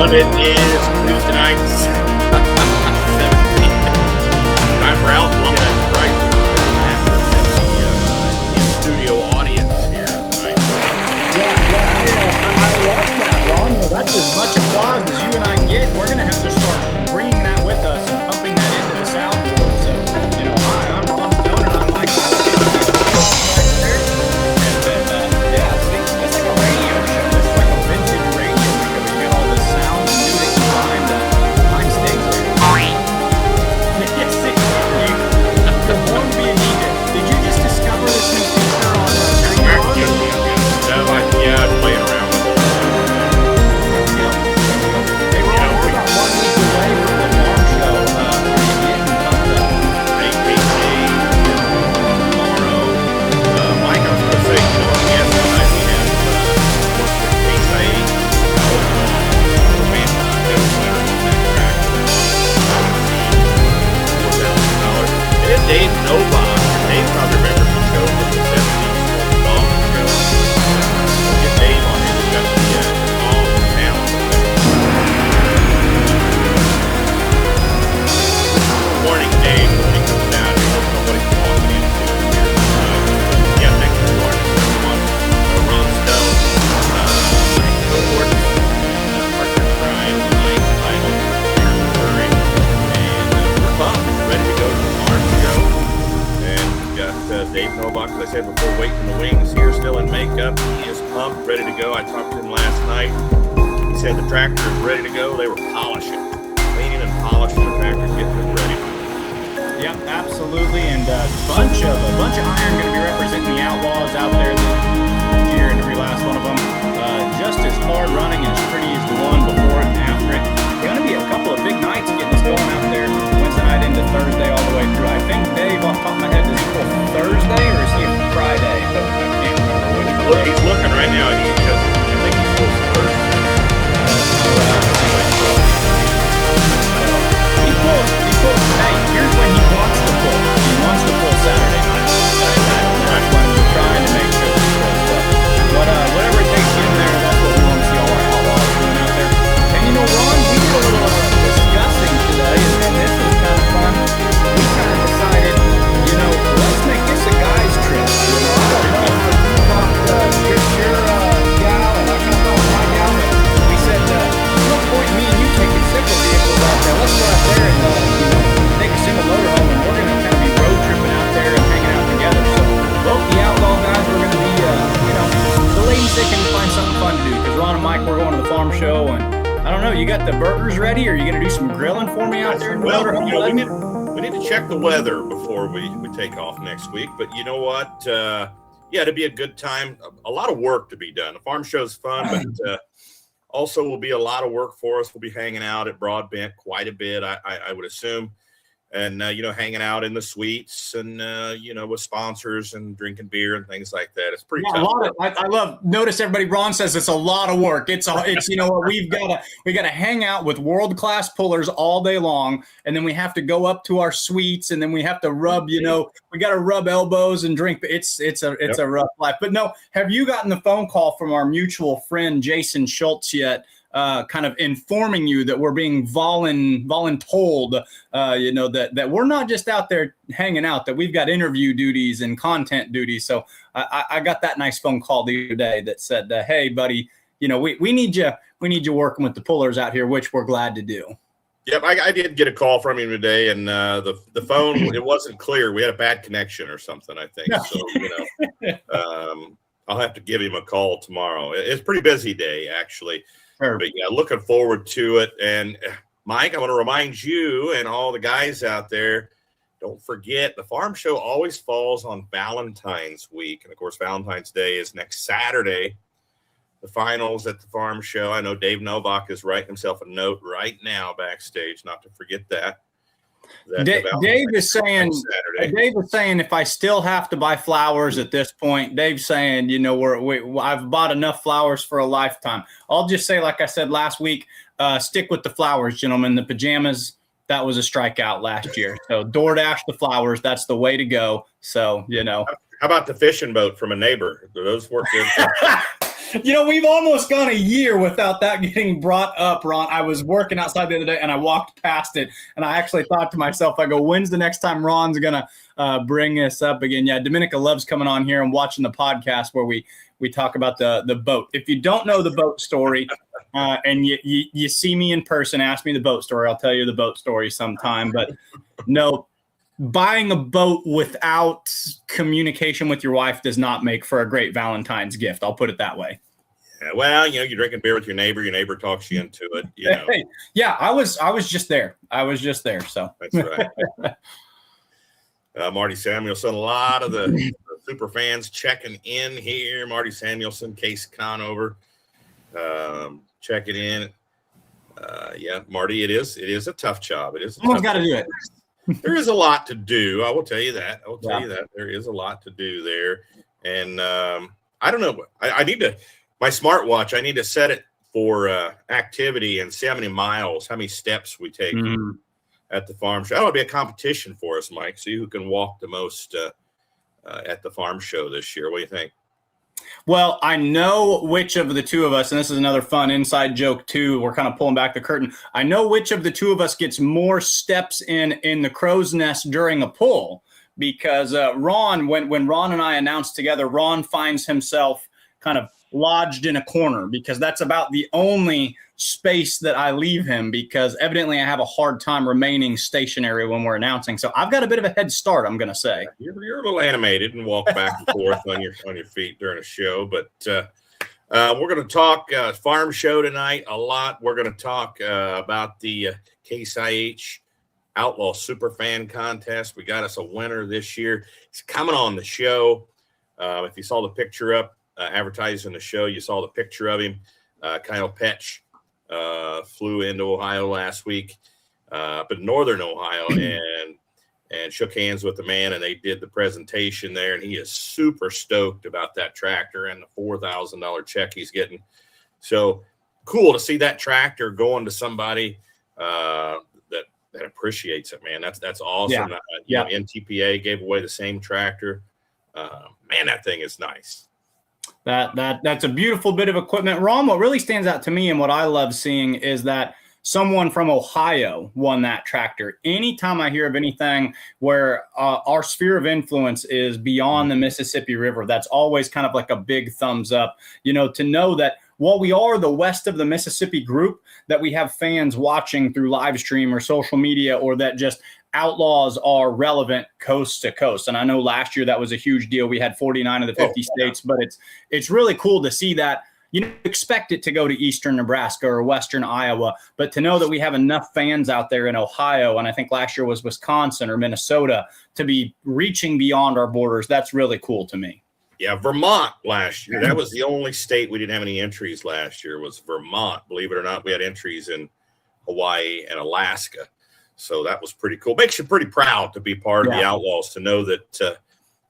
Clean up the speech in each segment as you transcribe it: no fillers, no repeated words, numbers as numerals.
of it is Tuesday nights. 17. Time for Outlawed. That's right. In studio audience here tonight. I love that, Ron. Well, that's as much applause as you and I get. We're going to have to start bringing that with us and pumping that into the soundboard. So, hi, I'm Ron Stone, and I'm like, it's like a radio show. It's like a vintage radio show. You get all this sound and music behind stage there. Yes, the horn being needed. Did you just discover this new feature on Yeah, I'm playing around with it. Hey, Ron, we're about 1 week away from the farm show. How are you getting pumped up? APC tomorrow. Mike, I was going to say, yesterday we had worked with CASE IH Outlaw Superfan winner on that tractor. $4,000. And then Dave Novak. Dave probably remembers the show from the 70s, the Dog Show. Get Dave on here. We've got all the talent. Morning, Dave. When he comes down, he doesn't know what he's walking into here. Yeah, thanks for joining us, everyone. Ron Stone, Mike Gilbert, Parker Brian, Mike Idle, Aaron Murray, and we're pumped, ready to go to the farm show. And we've got Dave Novak, as I said before, waiting in the wings here, still in makeup. He is pumped, ready to go. I talked to him last night. He said the tractor is ready to go. They were polishing, cleaning and polishing the tractor, getting it ready. Yep, absolutely, and a bunch of iron going to be representing the Outlaws out there this year, and every last one of them just as hard running and as pretty as the one before it and after it. Going to be a couple of big nights getting us going out there Wednesday night into Thursday all the way through. I think Dave, off the top of my head, does he pull Thursday or is he a Friday? I can't remember which one. Look, he's looking right now. I think he's supposed to first. He pulls. Hey, here's when he wants to pull. He wants to pull Saturday night. That's when we're trying to make sure he pulls. But whatever it takes to get in there, that's what we want to see all our Outlaws doing out there. And Ron, we did a little discussing today, and this was kind of fun. We kind of decided, let's make this a guy's trip. I don't know if you talked your gal, and I kind of thought my gal, but we said, no point me and you taking single vehicles out there. Let's go out there and take a single motorhome, and we're going to kind of be road tripping out there and hanging out together. So both the Outlaw guys are going to be, the ladies, they can find something fun to do, because Ron and Mike, we're going to the farm show, and I don't know, you got the burgers ready? Are you going to do some grilling for me out there in the motorhome? We need to check the weather before we take off next week. But you know what? It'd be a good time. A lot of work to be done. The farm show's fun, but also will be a lot of work for us. We'll be hanging out at Broadbent quite a bit, I would assume. And, hanging out in the suites and, with sponsors and drinking beer and things like that. It's pretty tough. Notice everybody, Ron says it's a lot of work. It's we've got to hang out with world-class pullers all day long. And then we have to go up to our suites, and then we have to rub, we got to rub elbows and drink. It's a rough life. But no, have you gotten the phone call from our mutual friend, Jason Schultz, yet? Kind of informing you that we're being voluntold, that we're not just out there hanging out, that we've got interview duties and content duties. So I got that nice phone call the other day that said, hey, buddy, we need you working with the pullers out here, which we're glad to do. Yep, I did get a call from him today, and the phone, it wasn't clear. We had a bad connection or something, I think. So, I'll have to give him a call tomorrow. It's a pretty busy day, actually. Sure. But yeah, looking forward to it. And Mike, I want to remind you and all the guys out there, don't forget the farm show always falls on Valentine's week. And of course, Valentine's Day is next Saturday. The finals at the farm show. I know Dave Novak is writing himself a note right now backstage, not to forget that. Dave is saying if I still have to buy flowers at this point, Dave's saying, I've bought enough flowers for a lifetime. I'll just say, like I said last week, stick with the flowers, gentlemen. The pajamas, that was a strikeout last year. So DoorDash the flowers, that's the way to go. So, How about the fishing boat from a neighbor? Do those work good? We've almost gone a year without that getting brought up, Ron. I was working outside the other day and I walked past it and I actually thought to myself, I go, when's the next time Ron's going to bring this up again? Yeah, Dominica loves coming on here and watching the podcast where we talk about the boat. If you don't know the boat story and you see me in person, ask me the boat story. I'll tell you the boat story sometime. But no, buying a boat without communication with your wife does not make for a great Valentine's gift. I'll put it that way. Yeah, well, you're drinking beer with your neighbor talks you into it. Hey, yeah, I was just there. So that's right. Marty Samuelson, a lot of the super fans checking in here. Marty Samuelson, Case Conover, checking in. Yeah, Marty, it is a tough job. Someone's got to do it. There is a lot to do. I will tell you that. There is a lot to do there. And I don't know. I need to, my smartwatch, I need to set it for activity and see how many steps we take at the farm show. That'll be a competition for us, Mike. See who can walk the most at the farm show this year. What do you think? Well, I know which of the two of us, and this is another fun inside joke too, we're kind of pulling back the curtain. I know which of the two of us gets more steps in the crow's nest during a pull, because Ron, when Ron and I announced together, Ron finds himself kind of lodged in a corner because that's about the only space that I leave him, because evidently I have a hard time remaining stationary when we're announcing. So I've got a bit of a head start, I'm going to say. You're a little animated and walk back and forth on your feet during a show, but we're going to talk farm show tonight a lot. We're going to talk about the CASE IH Outlaw Superfan contest. We got us a winner this year. He's coming on the show. If you saw the picture up advertising the show, you saw the picture of him. Kyle Petch flew into Ohio last week, up in northern Ohio, and shook hands with the man, and they did the presentation there, and he is super stoked about that tractor and the $4,000 check he's getting. So cool to see that tractor going to somebody that appreciates it, man. That's awesome. Yeah. NTPA gave away the same tractor. Man, that thing is nice. That's a beautiful bit of equipment. Ron, what really stands out to me and what I love seeing is that someone from Ohio won that tractor. Anytime I hear of anything where our sphere of influence is beyond the Mississippi River, that's always kind of like a big thumbs up, to know that while we are the west of the Mississippi group, that we have fans watching through live stream or social media, or that just Outlaws are relevant coast to coast. And I know last year that was a huge deal. We had 49 of the 50 states, but it's really cool to see that. You don't expect it to go to eastern Nebraska or western Iowa, but to know that we have enough fans out there in Ohio, and I think last year was Wisconsin or Minnesota, to be reaching beyond our borders, that's really cool to me. Yeah, Vermont last year. That was the only state we didn't have any entries last year, was Vermont. Believe it or not, we had entries in Hawaii and Alaska. So that was pretty cool. Makes you pretty proud to be part of the Outlaws, to know that,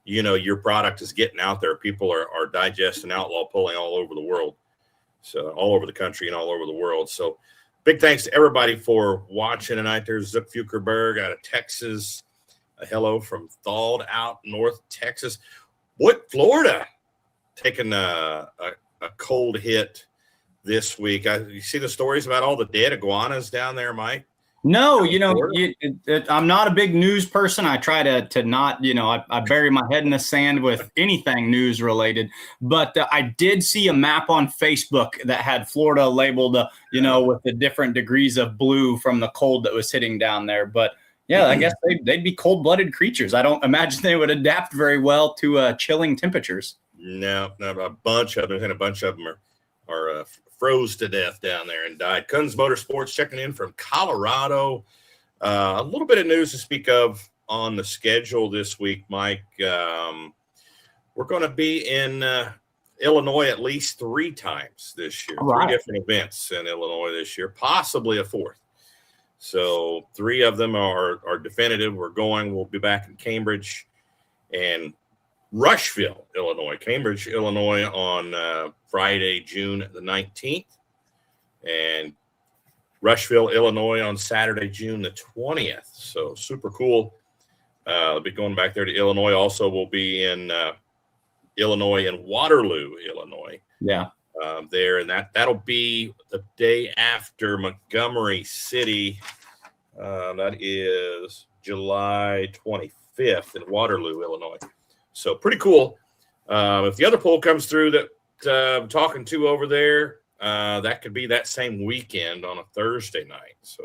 your product is getting out there. People are digesting Outlaw pulling all over the world. So all over the country and all over the world. So big thanks to everybody for watching tonight. There's Zip Fukerberg out of Texas. A hello from thawed out North Texas. What, Florida taking a cold hit this week. You see the stories about all the dead iguanas down there, Mike? No, I'm not a big news person. I try to not, I bury my head in the sand with anything news related. But I did see a map on Facebook that had Florida labeled, with the different degrees of blue from the cold that was hitting down there. But yeah, I guess they'd be cold-blooded creatures. I don't imagine they would adapt very well to chilling temperatures. No, a bunch of them, and a bunch of them are froze to death down there and died. Kunz Motorsports checking in from Colorado. A little bit of news to speak of on the schedule this week, Mike. We're going to be in Illinois at least 3 times this year. Right. 3 different events in Illinois this year, possibly a 4th. So 3 of them are definitive. We'll be back in Cambridge and Rushville, Illinois. Cambridge, Illinois on Friday, June the 19th. And Rushville, Illinois on Saturday, June the 20th. So super cool. I'll be going back there to Illinois. Also, we'll be in Illinois and Waterloo, Illinois. Yeah. there, and that'll be the day after Montgomery City. That is July 25th in Waterloo, Illinois. So pretty cool. If the other poll comes through that I'm talking to over there, that could be that same weekend on a Thursday night. So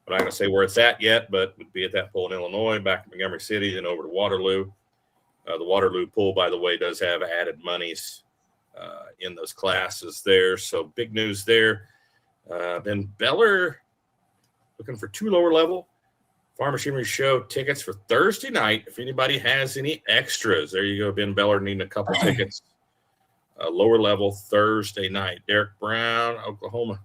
I'm not going to say where it's at yet, but would be at that poll in Illinois, back in Montgomery City, then over to Waterloo. The Waterloo poll, by the way, does have added monies in those classes there. So big news there. Ben Beller looking for 2 lower level Farm Machinery Show tickets for Thursday night. If anybody has any extras, there you go. Ben Beller needing a couple tickets. Lower level Thursday night. Derek Brown, Oklahoma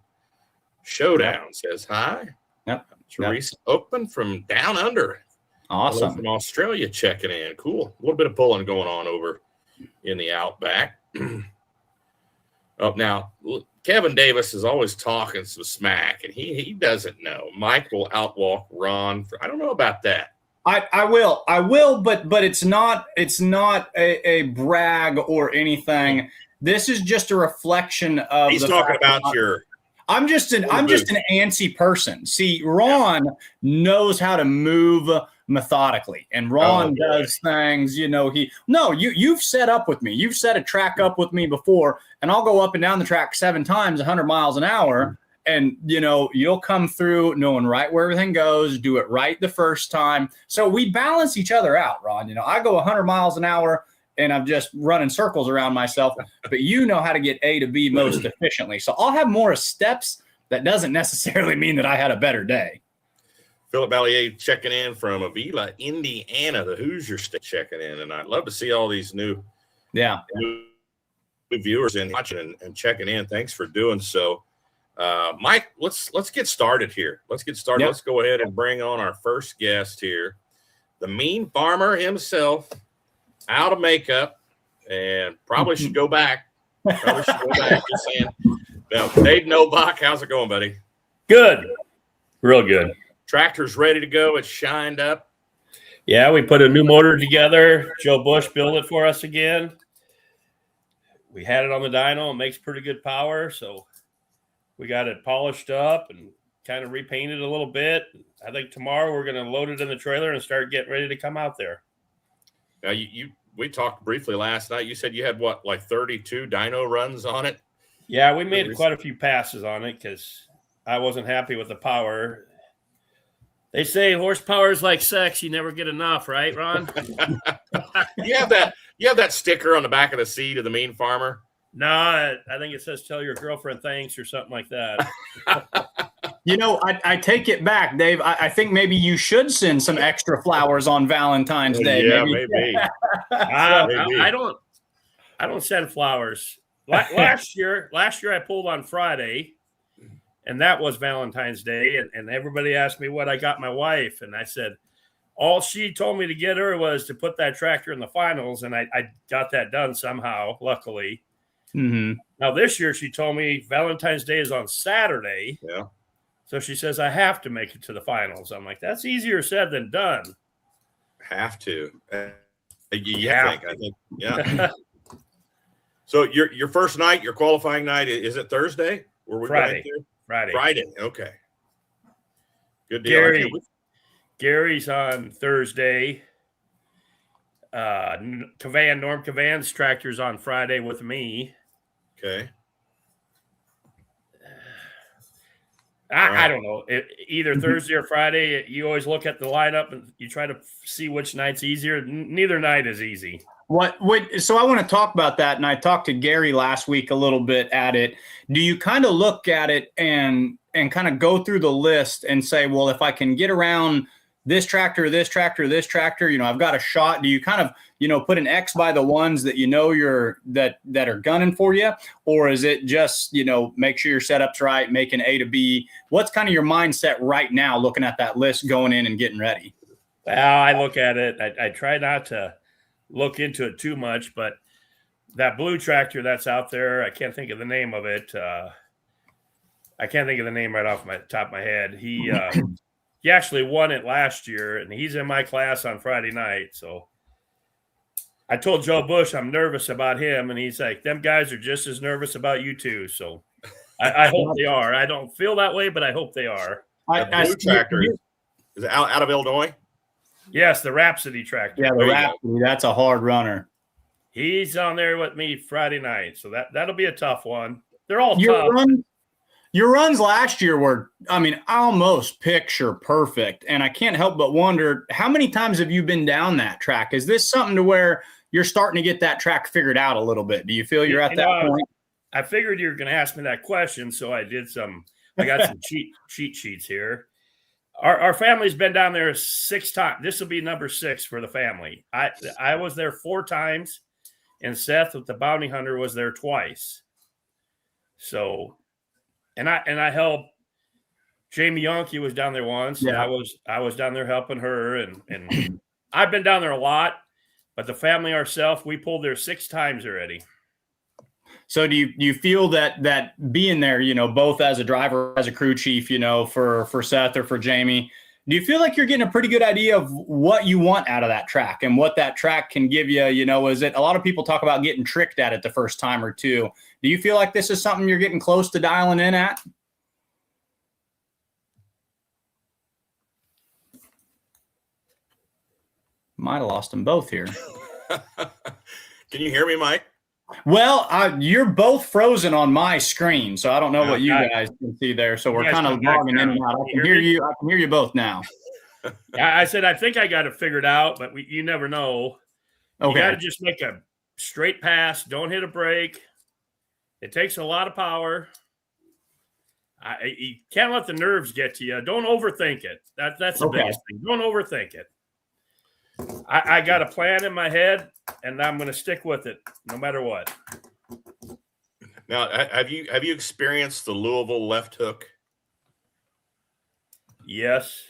Showdown says hi. Yep. Teresa Oakman from down under. Awesome. From Australia checking in. Cool. A little bit of pulling going on over in the Outback. Now, Kevin Davis is always talking some smack, and he doesn't know. Mike will outwalk Ron. I don't know about that. I will, but it's not a brag or anything. This is just a reflection of. He's talking about your. I'm just an antsy person. See, Ron knows how to move methodically, and Ron does things. You've set up with me. You've set a track up with me before, and I'll go up and down the track 7 times, 100 miles an hour. And, you'll come through knowing right where everything goes, do it right the first time. So we balance each other out, Ron. I go 100 miles an hour and I'm just running circles around myself, but you know how to get A to B most efficiently. So I'll have more steps. That doesn't necessarily mean that I had a better day. Philip Ballier checking in from Avila, Indiana, the Hoosier State checking in. And I'd love to see all these new viewers in watching and checking in. Thanks for doing so. Mike, let's get started here. Let's get started. Yep. Let's go ahead and bring on our first guest here, the mean farmer himself, out of makeup, and probably should go back. Just saying. Now, Dave Novak, how's it going, buddy? Good, real good. Tractor's ready to go. It's shined up. Yeah, we put a new motor together. Joe Bush built it for us again. We had it on the dyno. It makes pretty good power, so we got it polished up and kind of repainted a little bit. I think tomorrow we're going to load it in the trailer and start getting ready to come out there. Now, we talked briefly last night. You said you had, like 32 dyno runs on it? Yeah, we made quite a few passes on it because I wasn't happy with the power. They say horsepower is like sex. You never get enough, right, Ron? You have that sticker on the back of the seat of the mean farmer? No, I think it says tell your girlfriend thanks or something like that. I take it back, Dave. I think maybe you should send some extra flowers on Valentine's Day. Yeah, maybe. I don't send flowers. Last year I pulled on Friday, and that was Valentine's Day, and everybody asked me what I got my wife, and I said all she told me to get her was to put that tractor in the finals, and I got that done somehow, luckily. Mm-hmm. Now this year she told me Valentine's Day is on Saturday. Yeah. So she says I have to make it to the finals. I'm like, that's easier said than done. Have to. I think. Yeah. So your first night, your qualifying night, is it Thursday? Friday. Friday. Okay. Good deal. Gary's on Thursday. Norm Cavan's tractor's on Friday with me. Okay. I don't know. Either Thursday or Friday, you always look at the lineup and you try to see which night's easier. Neither night is easy. So I want to talk about that, and I talked to Gary last week a little bit at it. Do you kind of look at it and kind of go through the list and say, well, if I can get around this tractor, I've got a shot. Do you kind of, put an X by the ones that that are gunning for you? Or is it just, make sure your setup's right, make an A to B? What's kind of your mindset right now looking at that list going in and getting ready? Well, I look at it. I try not to look into it too much, but that blue tractor that's out there, I can't think of the name of it. I can't think of the name right off my top of my head. He actually won it last year, and he's in my class on Friday night. So I told Joe Bush I'm nervous about him, and he's like, them guys are just as nervous about you too. So I hope they are. I don't feel that way, but I hope they are. The blue tractor is it out of Illinois? Yes, the Rhapsody tractor. Yeah, the Rhapsody. That's a hard runner. He's on there with me Friday night, so that'll be a tough one. They're all tough. Your runs last year were, I mean, almost picture perfect, and I can't help but wonder, how many times have you been down that track? Is this something to where you're starting to get that track figured out a little bit? Do you feel you're at that point? I figured you were going to ask me that question, so I got some cheat sheets here. Our family's been down there 6 times. This will be number 6 for the family. I was there 4 times, and Seth with the bounty hunter was there twice. So, and I helped. Jamie Yonke was down there once. Yeah. And I was down there helping her, and I've been down there a lot. But the family ourselves, we pulled there 6 times already. So do you feel that being there, both as a driver, as a crew chief, for Seth or for Jamie, do you feel like you're getting a pretty good idea of what you want out of that track and what that track can give you? Is it, a lot of people talk about getting tricked at it the first time or two. Do you feel like this is something you're getting close to dialing in at? Might have lost them both here. Can you hear me, Mike? Well, you're both frozen on my screen, so I don't know what you guys can see there. So we're kind of logging in and out. I can hear you. I can hear you both now. I said I think I got it figured out, but you never know. Okay. You got to just make a straight pass. Don't hit a brake. It takes a lot of power. You can't let the nerves get to you. Don't overthink it. That's the biggest thing. Don't overthink it. I got a plan in my head, and I'm going to stick with it no matter what. Now, have you experienced the Louisville left hook? Yes.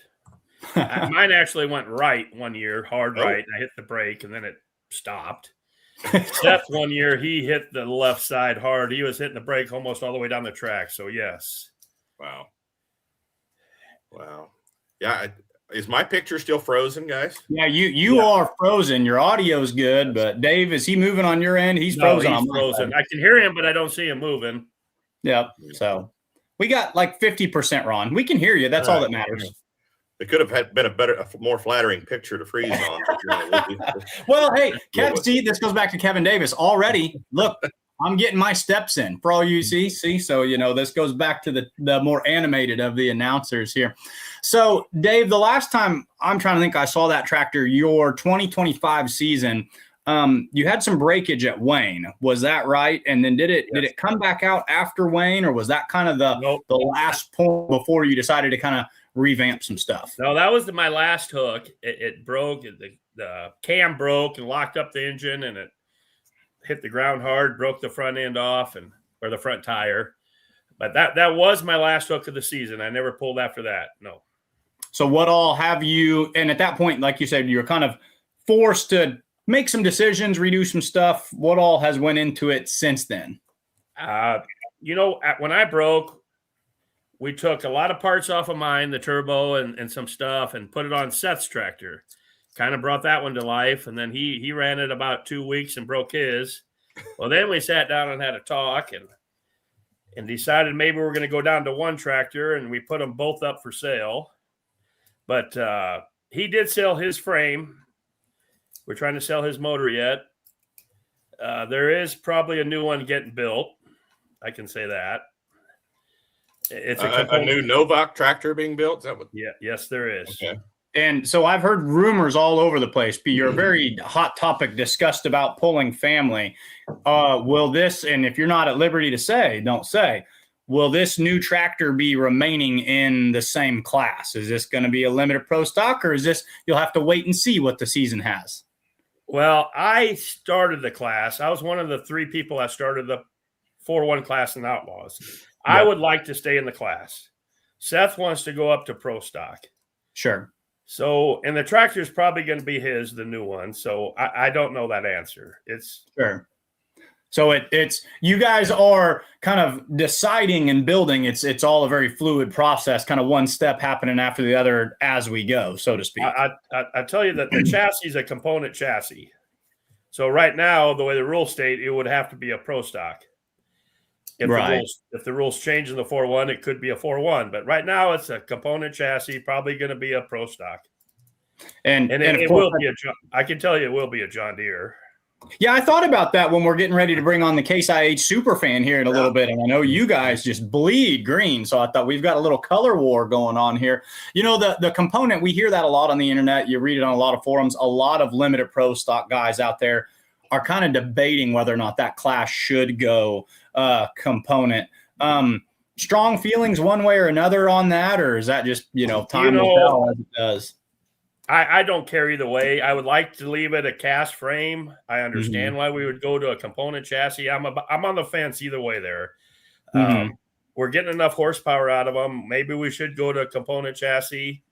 Mine actually went right one year, hard right. I hit the brake, and then it stopped. Seth one year, he hit the left side hard. He was hitting the brake almost all the way down the track. So, yes. Wow. Yeah, is my picture still frozen, guys? Yeah, you are frozen. Your audio's good, but Dave, is he moving on your end? He's frozen. He's frozen. I can hear him, but I don't see him moving. Yep. So we got like 50%, Ron. We can hear you. That's all that matters. It could have been a more flattering picture to freeze on. Well, hey, Kevin, see, this goes back to Kevin Davis already. Look, I'm getting my steps in for all you see. So, this goes back to the more animated of the announcers here. So, Dave, the last time I'm trying to think I saw that tractor, your 2025 season, you had some breakage at Wayne. Was that right? And then did it come back out after Wayne, or was that kind of the last point before you decided to kind of revamp some stuff? No, that was my last hook. It broke. The cam broke and locked up the engine, and it hit the ground hard, broke the front end off or the front tire. But that was my last hook of the season. I never pulled after that. No. So what all have you, and at that point, like you said, you were kind of forced to make some decisions, redo some stuff. What all has went into it since then? When I broke, we took a lot of parts off of mine, the turbo and some stuff, and put it on Seth's tractor. Kind of brought that one to life, and then he ran it about 2 weeks and broke his. Well, then we sat down and had a talk and decided maybe we're going to go down to one tractor, and we put them both up for sale. But he did sell his frame. We're trying to sell his motor yet. There is probably a new one getting built. I can say that. It's a new Novak tractor being built. Is that what? Yeah. Yes, there is. Okay. And so I've heard rumors all over the place. You're a very hot topic discussed about pulling family. Will this, and if you're not at liberty to say, don't say, will this new tractor be remaining in the same class? Is this going to be a limited pro stock, or is this, you'll have to wait and see what the season has? Well, I started the class. I was one of the 3 people that started the 4-1 class in Outlaws. Yeah. I would like to stay in the class. Seth wants to go up to pro stock. Sure. So, and the tractor is probably going to be the new one. So I don't know that answer. It's sure. So it's you guys are kind of deciding and building. It's all a very fluid process, kind of one step happening after the other as we go, so to speak. I tell you that the chassis is a component chassis. So right now, the way the rules state, it would have to be a pro stock. If the rules change in the 4-1, it could be a 4-1. But right now, it's a component chassis, probably going to be a pro stock. And it will be I can tell you it will be a John Deere. Yeah, I thought about that when we're getting ready to bring on the CASE IH Superfan here in a little bit. And I know you guys just bleed green. So I thought we've got a little color war going on here. You know, the component, we hear that a lot on the internet. You read it on a lot of forums. A lot of limited pro stock guys out there are kind of debating whether or not that class should go component. Strong feelings one way or another on that, or is that just, time will tell as it does? I don't care either way. I would like to leave it a cast frame. I understand why we would go to a component chassis. I'm on the fence either way there. We're getting enough horsepower out of them. Maybe we should go to a component chassis.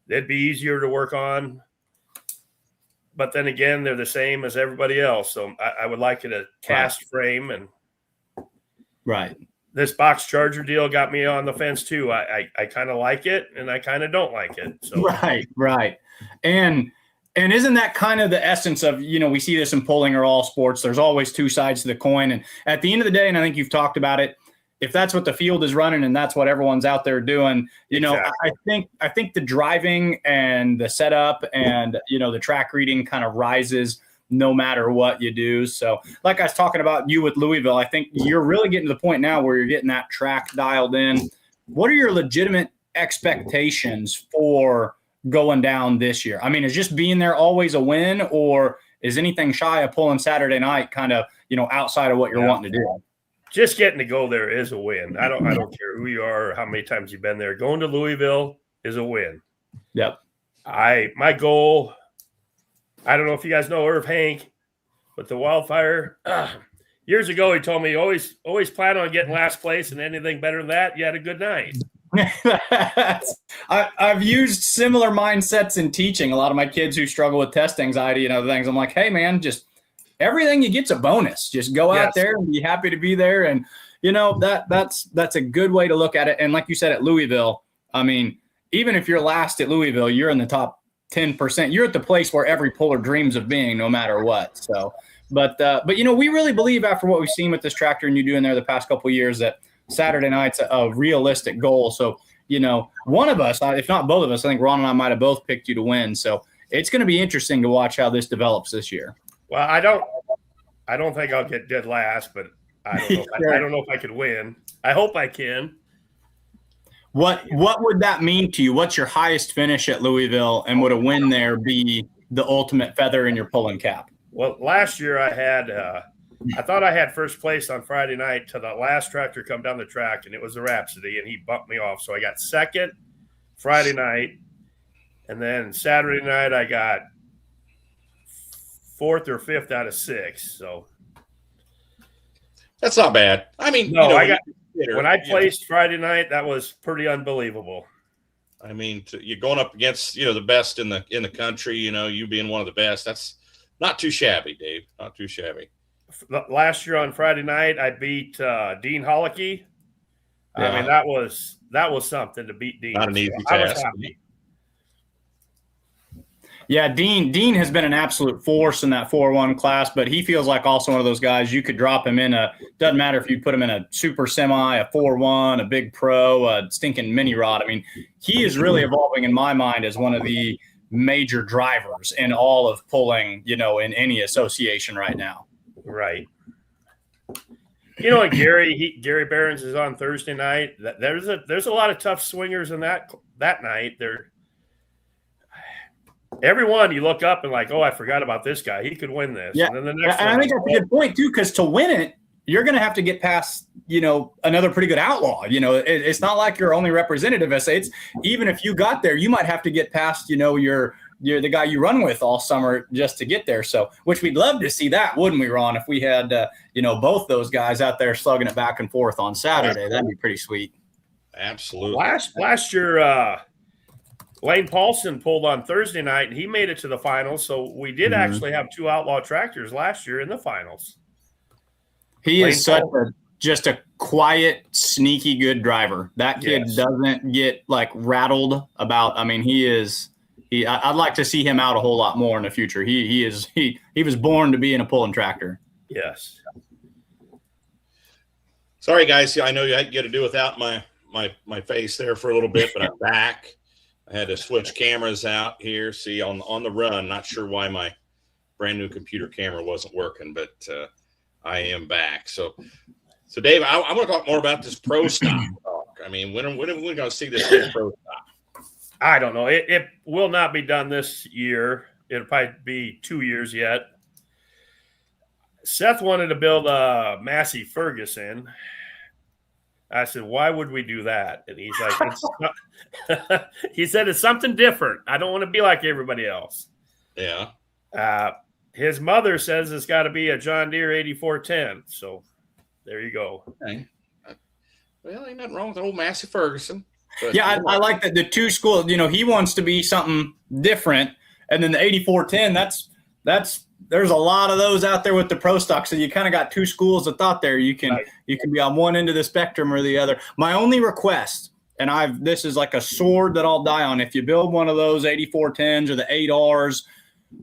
It'd be easier to work on. But then again, they're the same as everybody else. So I would like it a cast frame. And this box charger deal got me on the fence too. I kind of like it and I kind of don't like it. So Right. And isn't that kind of the essence of, we see this in pulling or all sports. There's always two sides to the coin. And at the end of the day, and I think you've talked about it, if that's what the field is running and that's what everyone's out there doing, exactly. I think the driving and the setup and, the track reading kind of rises no matter what you do. So like I was talking about you with Louisville, I think you're really getting to the point now where you're getting that track dialed in. What are your legitimate expectations for going down this year? I mean, is just being there always a win, or is anything shy of pulling Saturday night kind of, outside of what you're wanting to do? Just getting to go there is a win. I don't care who you are or how many times you've been there. Going to Louisville is a win. Yep. My goal, I don't know if you guys know Irv Hank, but the Wildfire, years ago, he told me always plan on getting last place, and anything better than that, you had a good night. I've used similar mindsets in teaching. A lot of my kids who struggle with test anxiety and other things, I'm like, hey man, just everything you get's a bonus. Just go out there and be happy to be there. And that's a good way to look at it. And like you said at Louisville, I mean, even if you're last at Louisville, you're in the top 10%. You're at the place where every puller dreams of being, no matter what. So, but we really believe after what we've seen with this tractor and you doing there the past couple of years that Saturday night's a realistic goal. So, one of us, if not both of us, I think Ron and I might have both picked you to win. So it's going to be interesting to watch how this develops this year. Well, I don't think I'll get dead last, but I don't know. I don't know if I could win. I hope I can. What would that mean to you? What's your highest finish at Louisville, and would a win there be the ultimate feather in your pulling cap? Well, last year I thought I had first place on Friday night till the last tractor come down the track, and it was the Rhapsody, and he bumped me off. So I got second Friday night, and then Saturday night I got fourth or fifth out of six. So that's not bad. I mean, when I placed Friday night, that was pretty unbelievable. I mean, you're going up against the best in the country. You being one of the best. That's not too shabby, Dave. Not too shabby. Last year on Friday night, I beat Dean Hollicky. Yeah. I mean, that was something to beat Dean. Not an easy task. Yeah, Dean has been an absolute force in that 4-1 class, but he feels like also one of those guys you could drop him in doesn't matter if you put him in a super semi, a 4-1, a big pro, a stinking mini rod. I mean, he is really evolving in my mind as one of the major drivers in all of pulling, in any association right now. Right. And Gary Behrens is on Thursday night. There's a lot of tough swingers in that night. Everyone you look up and like, oh, I forgot about this guy. He could win this. Yeah. And then the next and I think that's a good point too, because to win it, you're going to have to get past, another pretty good outlaw. It's not like you're only representative. It's even if you got there, you might have to get past, you're the guy you run with all summer just to get there. So, which we'd love to see that, wouldn't we, Ron? If we had, both those guys out there slugging it back and forth on Saturday, that'd be pretty sweet. Absolutely. Last year, Lane Paulson pulled on Thursday night, and he made it to the finals. So we did actually have two outlaw tractors last year in the finals. He is just a quiet, sneaky good driver. That kid doesn't get rattled about. I mean, he is I'd like to see him out a whole lot more in the future. He was born to be in a pulling tractor. Yes. Sorry, guys. I know you had to do without my face there for a little bit, but I'm back. I had to switch cameras out here. See, on the run. Not sure why my brand new computer camera wasn't working, but I am back. So Dave, I want to talk more about this pro stock talk. I mean, when are we going to see this big pro stock? I don't know. It will not be done this year. It'll probably be 2 years yet. Seth wanted to build a Massey Ferguson. I said, why would we do that? And he's like, he said, it's something different. I don't want to be like everybody else. Yeah. His mother says it's got to be a John Deere 8410. So there you go. Okay. Well, ain't nothing wrong with old Massey Ferguson. But, yeah, I like that the two schools, he wants to be something different. And then the 8410, that's there's a lot of those out there with the pro stock. So you kind of got two schools of thought there. You can be on one end of the spectrum or the other. My only request, and this is like a sword that I'll die on. If you build one of those 8410s or the 8Rs,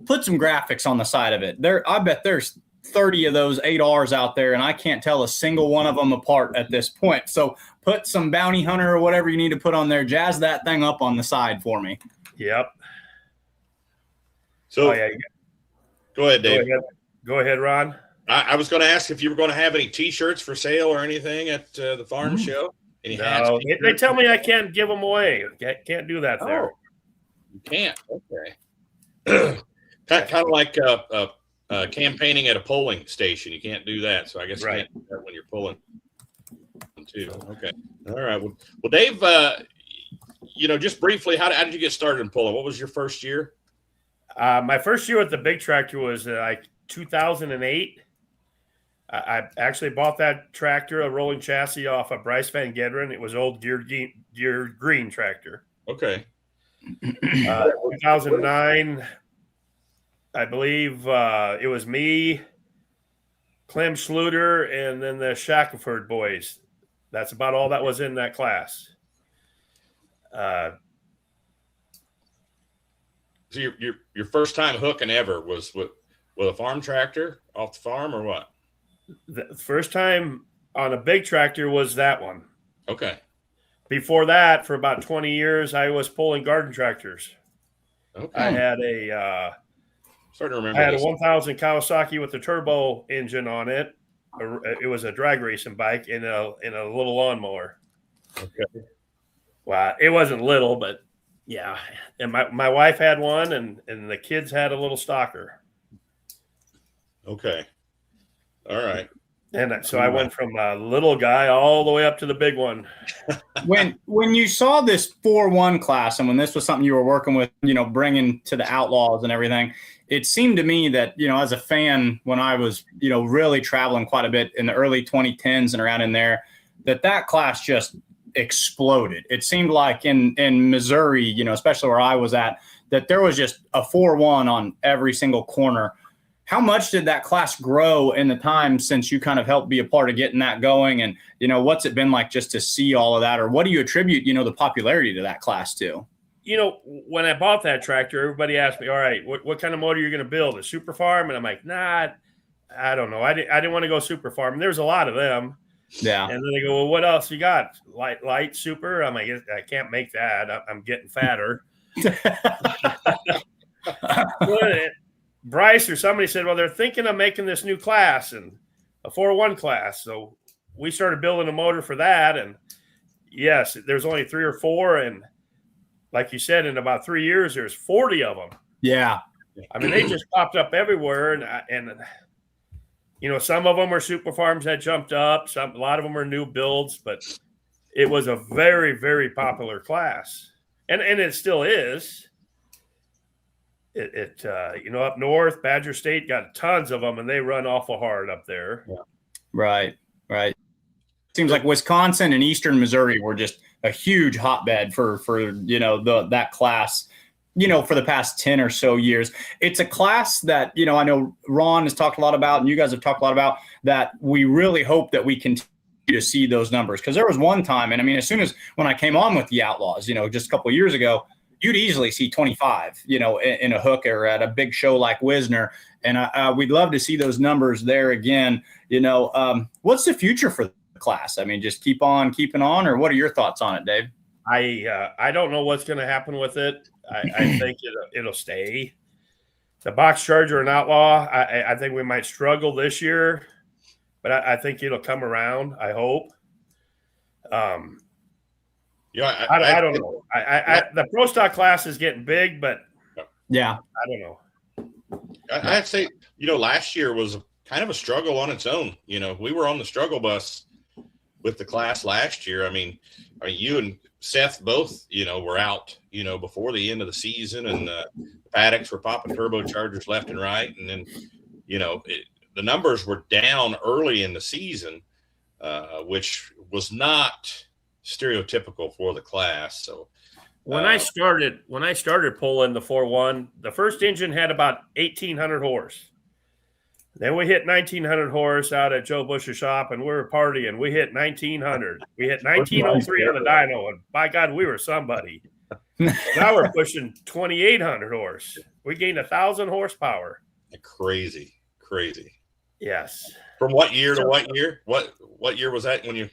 put some graphics on the side of it. I bet there's 30 of those 8Rs out there, and I can't tell a single one of them apart at this point. So put some bounty hunter or whatever you need to put on there. Jazz that thing up on the side for me. Yep. So go ahead, Dave. Go ahead, Ron. I was going to ask if you were going to have any T-shirts for sale or anything at the farm show. Any hats? No, they tell me I can't give them away. Can't do that there. You can't. Okay. kind of like campaigning at a polling station. You can't do that. So I guess you can't do that when you're pulling too. Okay. All right. Well, Dave, just briefly, how did you get started in pulling? What was your first year? My first year with the big tractor was like 2008. I actually bought that tractor, a rolling chassis, off of Bryce Van Gedren. It was old Deere Green tractor. Okay. 2009, I believe it was me, Clem Schluter, and then the Shackelford boys. That's about all that was in that class. So your first time hooking ever was with a farm tractor off the farm, or what? The first time on a big tractor was that one. Okay. Before that, for about 20 years, I was pulling garden tractors. Okay. I had a starting to remember. I had a 1000 Kawasaki with a turbo engine on it. It was a drag racing bike in a little lawnmower. Okay. Well, it wasn't little, but yeah. And my wife had one, and the kids had a little stalker. Okay. All right. And so I went from a little guy all the way up to the big one. When you saw this 4-1 class, and when this was something you were working with, bringing to the Outlaws and everything, it seemed to me that, as a fan, when I was, really traveling quite a bit in the early 2010s and around in there, that class just exploded. It seemed like in Missouri, especially where I was at, that there was just a 4-1 on every single corner. How much did that class grow in the time since you kind of helped be a part of getting that going? And, what's it been like just to see all of that? Or what do you attribute, the popularity to that class to? When I bought that tractor, everybody asked me, all right, what kind of motor you're going to build? A super farm? And I'm like, nah, I don't know. I didn't want to go super farm. And there's a lot of them. Yeah. And then they go, well, what else you got? Light super? I'm like, I can't make that. I'm getting fatter. Bryce or somebody said, well, they're thinking of making this new class, and a 4-1 class. So we started building a motor for that. And yes, there's only 3 or 4. And like you said, in about 3 years, there's 40 of them. Yeah. I mean, they just popped up everywhere. And some of them are super farms that jumped up. A lot of them are new builds, but it was a very, very popular class. And it still is. Up north, Badger State got tons of them, and they run awful hard up there. Yeah. Right. Seems like Wisconsin and Eastern Missouri were just a huge hotbed for that class, for the past 10 or so years. It's a class that, I know Ron has talked a lot about, and you guys have talked a lot about, that we really hope that we continue to see those numbers. Because there was one time, and I mean, as soon as when I came on with the Outlaws, just a couple of years ago, you'd easily see 25, in a hook or at a big show like Wisner. And we'd love to see those numbers there again. What's the future for the class? I mean, just keep on keeping on, or what are your thoughts on it, Dave? I don't know what's going to happen with it. I think it'll stay. The box charger and outlaw, I think we might struggle this year, but I think it'll come around. I hope. I don't know. The pro stock class is getting big, but yeah, I don't know. I'd say, last year was kind of a struggle on its own. We were on the struggle bus with the class last year. I mean, you and Seth both, were out, before the end of the season, and the paddocks were popping turbochargers left and right. And then, the numbers were down early in the season, which was not stereotypical for the class. So when I started pulling the 4.1, the first engine had about 1,800 horse. Then we hit 1,900 horse out at Joe Bush's shop, and we were partying. We hit 1,900. We hit 1,903 on the dyno, and by God, we were somebody. Now we're pushing 2,800 horse. We gained 1,000 horsepower. Crazy. Yes. From what year to what year? What year was that when you?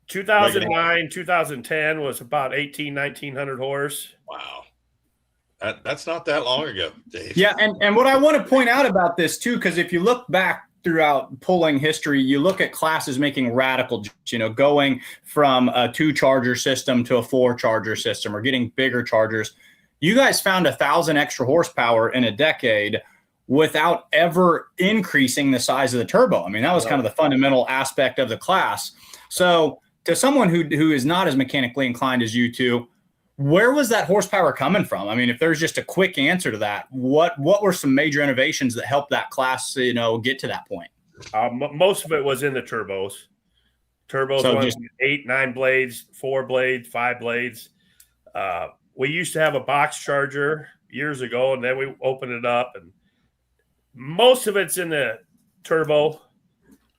2009, 2010 was about 1,900 horse. Wow. That's not that long ago, Dave. Yeah, and what I want to point out about this too, because if you look back throughout pulling history, you look at classes making radical, going from a 2-charger system to a 4-charger system, or getting bigger chargers. You guys found 1,000 extra horsepower in a decade without ever increasing the size of the turbo. I mean, that was kind of the fundamental aspect of the class. So to someone who is not as mechanically inclined as you two, where was that horsepower coming from? I mean, if there's just a quick answer to that, what were some major innovations that helped that class, get to that point? Most of it was in the turbos. Turbos, so just 8, 9 blades, 4 blades, 5 blades. We used to have a box charger years ago, and then we opened it up, and most of it's in the turbo.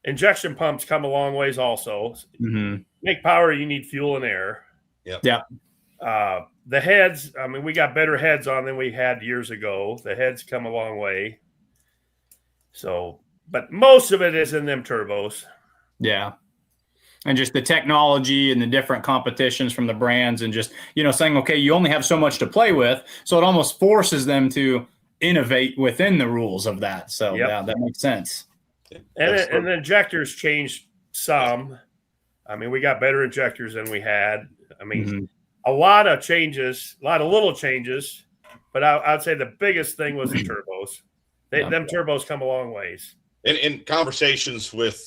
Injection pumps come a long ways also. Mm-hmm. Make power, you need fuel and air. Yeah. The heads, I mean, we got better heads on than we had years ago. The heads come a long way. So, but most of it is in them turbos. Yeah. And just the technology and the different competitions from the brands, and just, saying, okay, you only have so much to play with. So it almost forces them to innovate within the rules of that. So yeah, that makes sense. And the injectors changed some. I mean, we got better injectors than we had. I mean, a lot of changes, a lot of little changes, but I'd say the biggest thing was the turbos. Them turbos come a long ways. In conversations with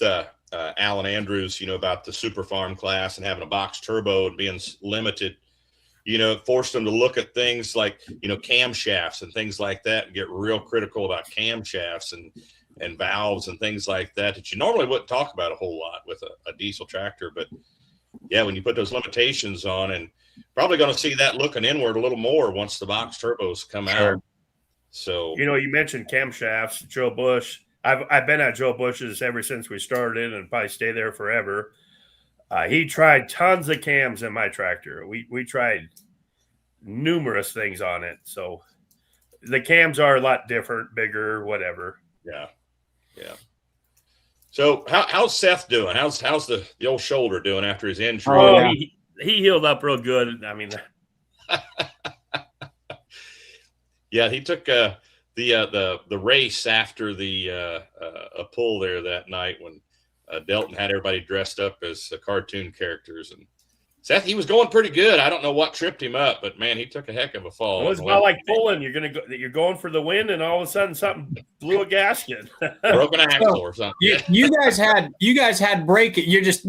Alan Andrews, about the Super Farm class and having a box turbo and being limited, it forced them to look at things like, camshafts and things like that, and get real critical about camshafts and valves and things like that you normally wouldn't talk about a whole lot with a diesel tractor. But yeah, when you put those limitations on, and probably going to see that looking inward a little more once the box turbos come out. So, you mentioned camshafts, Joe Bush. I've been at Joe Bush's ever since we started, and probably stay there forever. He tried tons of cams in my tractor. We tried numerous things on it. So the cams are a lot different, bigger, whatever. Yeah. So how's Seth doing? How's the old shoulder doing after his injury? Oh, he healed up real good. I mean, yeah, he took the race after the a pull there that night when Delton had everybody dressed up as cartoon characters, and Seth, he was going pretty good. I don't know what tripped him up, but man, he took a heck of a fall. It was about like pulling. You're going for the win, and all of a sudden something blew a gasket, broken axle or something. You guys had break. You're just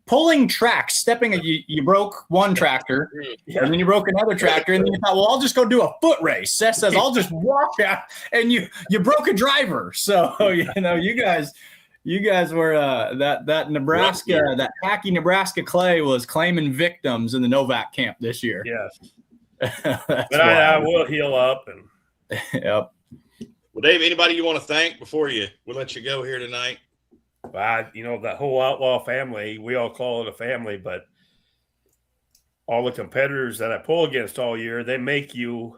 pulling tracks, stepping. You broke one tractor, and then you broke another tractor, and then you thought, well, I'll just go do a foot race. Seth says, I'll just walk out, and you broke a driver. So you guys were that Nebraska, that hacky Nebraska clay was claiming victims in the Novak camp this year. Yes, but I will heal up. And yep. Well, Dave, anybody you want to thank before we let you go here tonight? The whole Outlaw family, we all call it a family, but all the competitors that I pull against all year, they make you're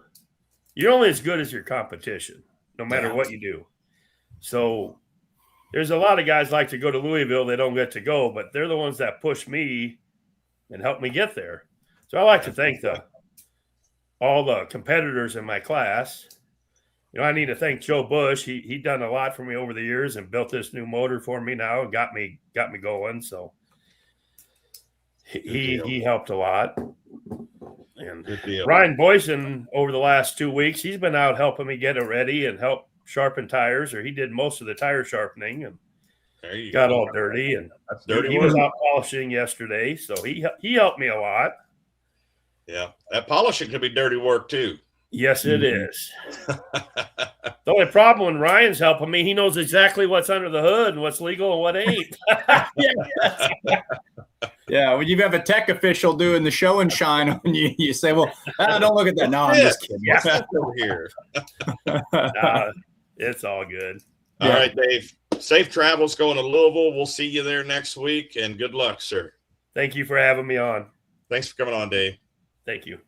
only as good as your competition, no matter what you do. So there's a lot of guys like to go to Louisville. They don't get to go, but they're the ones that push me and help me get there. So I like to thank all the competitors in my class. I need to thank Joe Bush. He done a lot for me over the years and built this new motor for me now and got me going. So he helped a lot. And Ryan Boyson, over the last 2 weeks, he's been out helping me get it ready and help sharpen tires, or he did most of the tire sharpening and got all dirty. And he was out polishing yesterday, so he helped me a lot. Yeah, that polishing can be dirty work too. Yes, it is. The only problem when Ryan's helping me, he knows exactly what's under the hood and what's legal and what ain't. Yeah, when you have a tech official doing the show and shine, when you say, "Well, don't look at that." No, I'm just kidding. Yeah, over here. It's all good. All right, Dave. Safe travels going to Louisville. We'll see you there next week, and good luck, sir. Thank you for having me on. Thanks for coming on, Dave. Thank you.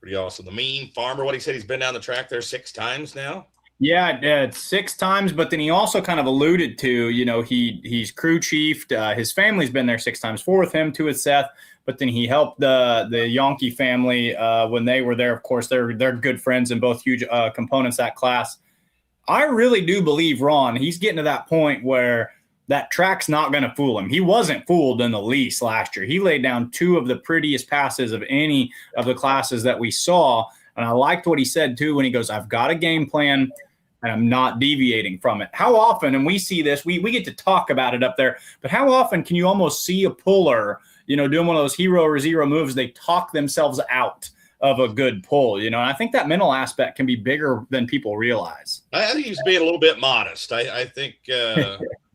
Pretty awesome. The Mean Farmer, what he said, he's been down the track there 6 times now. Yeah, 6 times, but then he also kind of alluded to, he's crew chiefed. His family's been there 6 times, 4 with him, 2 with Seth, but then he helped the Yonke family when they were there. Of course, they're good friends and both huge components of that class. I really do believe Ron, he's getting to that point where that track's not going to fool him. He wasn't fooled in the least last year. He laid down 2 of the prettiest passes of any of the classes that we saw. And I liked what he said, too, when he goes, I've got a game plan, and I'm not deviating from it. How often, and we see this, we get to talk about it up there, but how often can you almost see a puller, doing one of those hero or zero moves, they talk themselves out of a good pull, and I think that mental aspect can be bigger than people realize. I think he's being a little bit modest. I think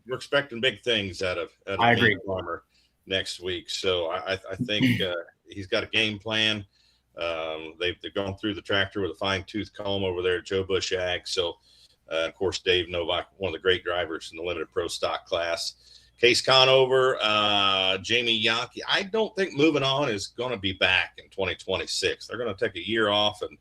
we're expecting big things out of I agree. Farmer next week. So I think he's got a game plan. They've gone through the tractor with a fine-tooth comb over there at Joe Bush Ag. So, of course, Dave Novak, one of the great drivers in the limited pro stock class. Case Conover, Jamie Yonke. I don't think moving on is going to be back in 2026. They're going to take a year off and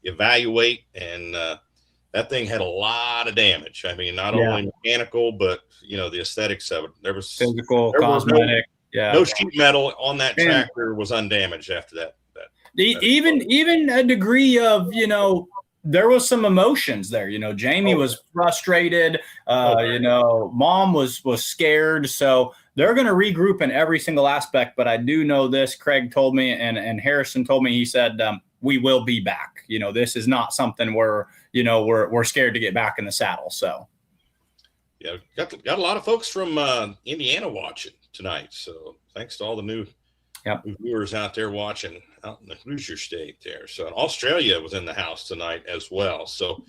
evaluate, and that thing had a lot of damage. I mean, not only mechanical, but, the aesthetics of it. There was physical, cosmetic. No sheet metal on that tractor was undamaged after that. Even a degree of, there was some emotions there. Jamie was frustrated. Mom was scared. So they're going to regroup in every single aspect. But I do know this. Craig told me, and Harrison told me. He said we will be back. This is not something where we're scared to get back in the saddle. So yeah, got a lot of folks from Indiana watching tonight. So thanks to all the new viewers out there watching out in the Hoosier State there. So Australia was in the house tonight as well. So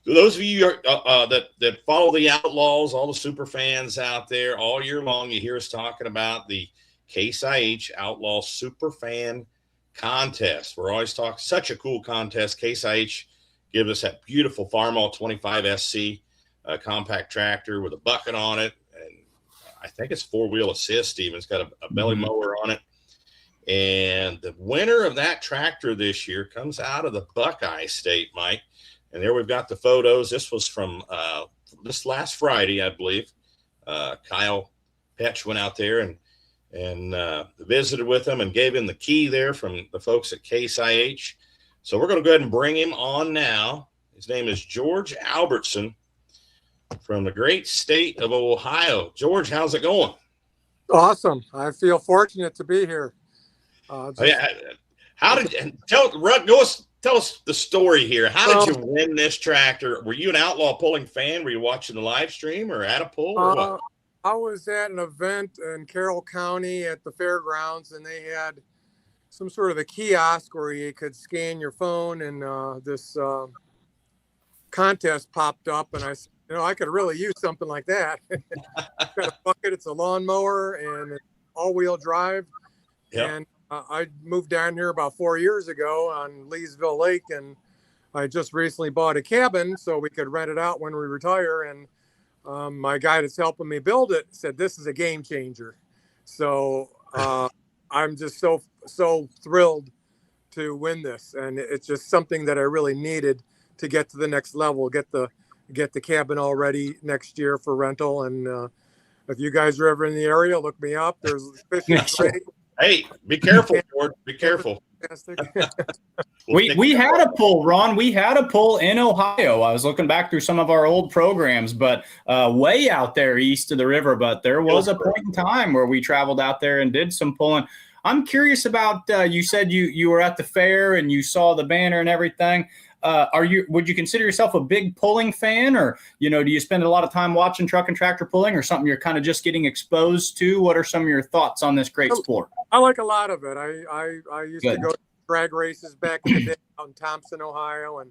those of you that follow the Outlaws, all the super fans out there, all year long, you hear us talking about the CASE IH Outlaw Superfan contest. We're always talking such a cool contest. CASE IH gives us that beautiful Farmall 25 SC compact tractor with a bucket on it. And I think it's 4-wheel assist even. It's got a belly mower on it. And the winner of that tractor this year comes out of the Buckeye State, Mike. And there we've got the photos. This was from this last Friday, I believe. Kyle Petch went out there and visited with him and gave him the key there from the folks at CASE IH. So we're going to go ahead and bring him on now. His name is George Albertson from the great state of Ohio. George, how's it going? Awesome. I feel fortunate to be here. How did tell us the story here? How did you win this tractor? Were you an Outlaw pulling fan? Were you watching the live stream or at a pull or what? I was at an event in Carroll County at the fairgrounds, and they had some sort of a kiosk where you could scan your phone, and this contest popped up, and I said, I could really use something like that. Got a bucket, it's a lawnmower, and it's all-wheel drive. Yep. And I moved down here about 4 years ago on Leesville Lake, and I just recently bought a cabin so we could rent it out when we retire. And my guy that's helping me build it said, this is a game changer. So I'm just so thrilled to win this, and it's just something that I really needed to get to the next level, get the cabin all ready next year for rental. And if you guys are ever in the area, look me up. There's fishing great. Hey, be careful, George. Be careful. We had a pull, Ron. We had a pull in Ohio. I was looking back through some of our old programs, but way out there east of the river. But there was a point in time where we traveled out there and did some pulling. I'm curious about, you said you were at the fair and you saw the banner and everything. Would you consider yourself a big pulling fan, or, do you spend a lot of time watching truck and tractor pulling, or something you're kind of just getting exposed to? What are some of your thoughts on this great sport? I like a lot of it. I used to go to drag races back in the day out in Thompson, Ohio,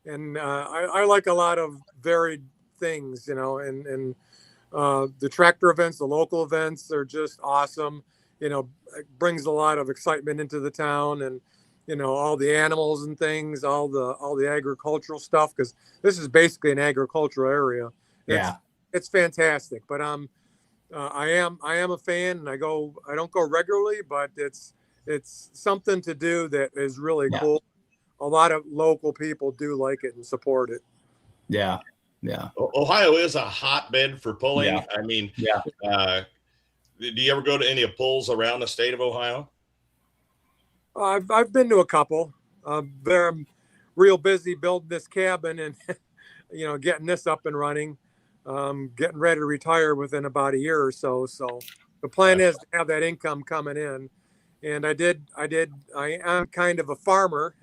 and I like a lot of varied things, and the tractor events, the local events are just awesome. It brings a lot of excitement into the town, and all the animals and things, all the agricultural stuff, because this is basically an agricultural area. It's fantastic. But I am a fan, and I don't go regularly, but it's something to do that is really cool. A lot of local people do like it and support it. Yeah. Ohio is a hotbed for pulling. Yeah. I mean, do you ever go to any pulls around the state of Ohio? I've been to a couple. I'm real busy building this cabin and getting this up and running. Getting ready to retire within about a year or so. So the plan is to have that income coming in. And I am kind of a farmer.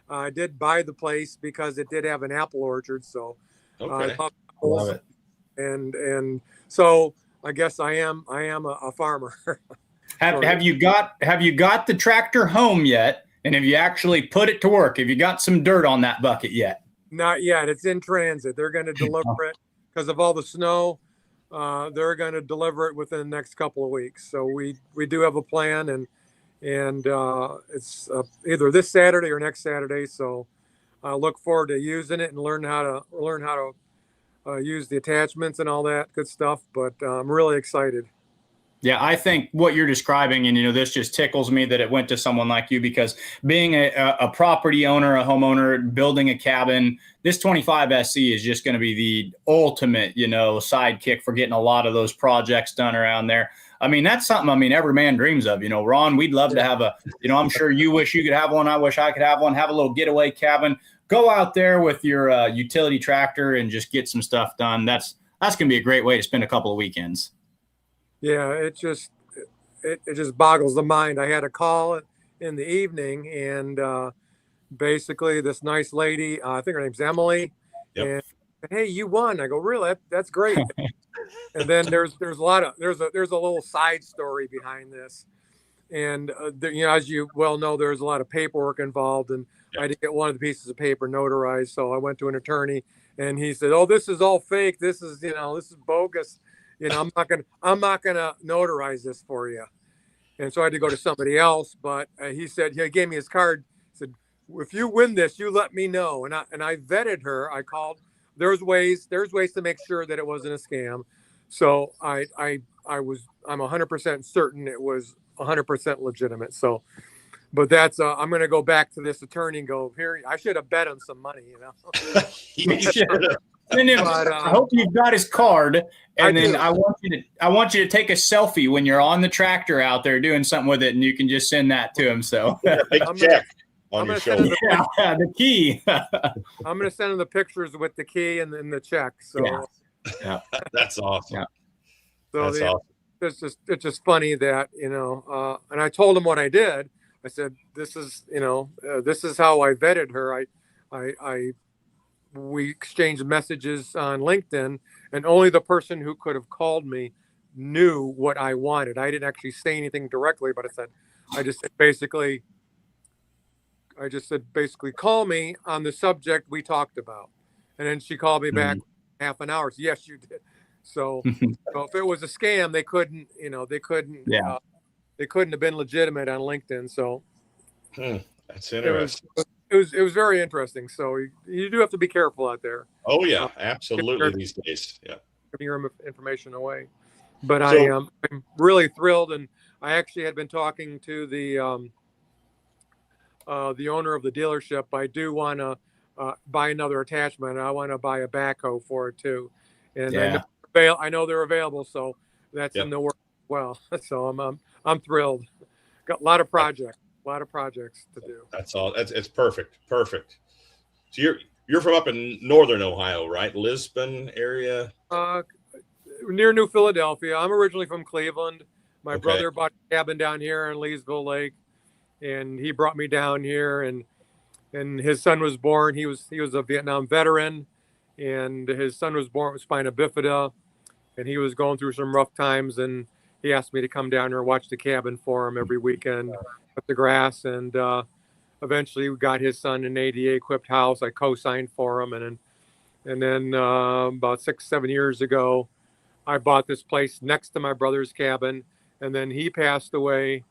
I did buy the place because it did have an apple orchard. So I love it. And so I guess I am a farmer. Have you got the tractor home yet? And have you actually put it to work? Have you got some dirt on that bucket yet? Not yet. It's in transit. They're going to deliver it because of all the snow. They're going to deliver it within the next couple of weeks. So we do have a plan, and it's either this Saturday or next Saturday. So I look forward to using it and learn how to use the attachments and all that good stuff. But I'm really excited. Yeah, I think what you're describing, and this just tickles me that it went to someone like you, because being a property owner, a homeowner, building a cabin, this 25 SC is just going to be the ultimate, sidekick for getting a lot of those projects done around there. I mean, that's something, every man dreams of. Ron, we'd love to have I'm sure you wish you could have one. I wish I could have one. Have a little getaway cabin. Go out there with your utility tractor and just get some stuff done. That's going to be a great way to spend a couple of weekends. Yeah, it just boggles the mind. I had a call in the evening, and basically this nice lady, I think her name's Emily, and hey, you won. I go, really? That's great. And then there's a little side story behind this, and as you well know, there's a lot of paperwork involved, and I had to get one of the pieces of paper notarized. So I went to an attorney, and he said, "Oh, this is all fake. This is bogus. I'm not gonna notarize this for you." And so I had to go to somebody else. But he gave me his card. He said, "If you win this, you let me know." And I vetted her. I called. There's ways to make sure that it wasn't a scam. So I'm 100% certain it was 100% legitimate. So, but that's I'm gonna go back to this attorney and go, here, I should have bet him some money. You should have. But, I hope you've got his card, and then I want you to take a selfie when you're on the tractor out there doing something with it, and you can just send that to him. So big check on your shoulder. The key. I'm going to send him the pictures with the key and then the check. So That's awesome. Yeah. So that's awesome. It's just funny that and I told him what I did. I said, this is how I vetted her. We exchanged messages on LinkedIn, and only the person who could have called me knew what I wanted. I didn't actually say anything directly, but I just said basically, call me on the subject we talked about. And then she called me back half an hour. So, yes, you did. So, if it was a scam, they couldn't have been legitimate on LinkedIn. So that's interesting. It was very interesting. So you do have to be careful out there. Oh yeah, absolutely these days. Yeah, giving your information away. But I'm really thrilled, and I actually had been talking to the owner of the dealership. I do want to buy another attachment. I want to buy a backhoe for it too, and I know they're available, so that's in the work as well. So I'm thrilled. Got a lot of projects to do. That's all. It's perfect. So you're from up in northern Ohio, right? Lisbon area. Near New Philadelphia. I'm originally from Cleveland. My brother bought a cabin down here in Louisville Lake, and he brought me down here. And his son was born. He was a Vietnam veteran, and his son was born with spina bifida, and he was going through some rough times. And he asked me to come down here and watch the cabin for him every weekend with the grass. And eventually, we got his son an ADA-equipped house. I co-signed for him, and then about 6-7 years ago, I bought this place next to my brother's cabin, and then he passed away,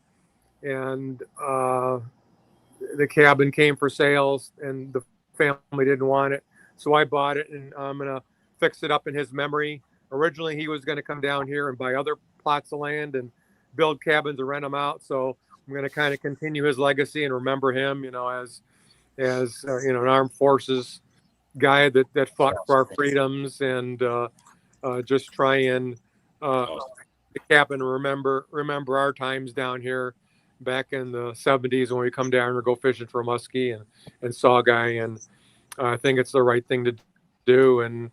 and the cabin came for sales, and the family didn't want it. So I bought it, and I'm going to fix it up in his memory. Originally, he was going to come down here and buy other plots of land and build cabins and rent them out. So I'm going to kind of continue his legacy and remember him, as an armed forces guy that fought for our freedoms, and just try and the cabin remember our times down here back in the 70s when we come down and go fishing for muskie and sawguy, and I think it's the right thing to do, and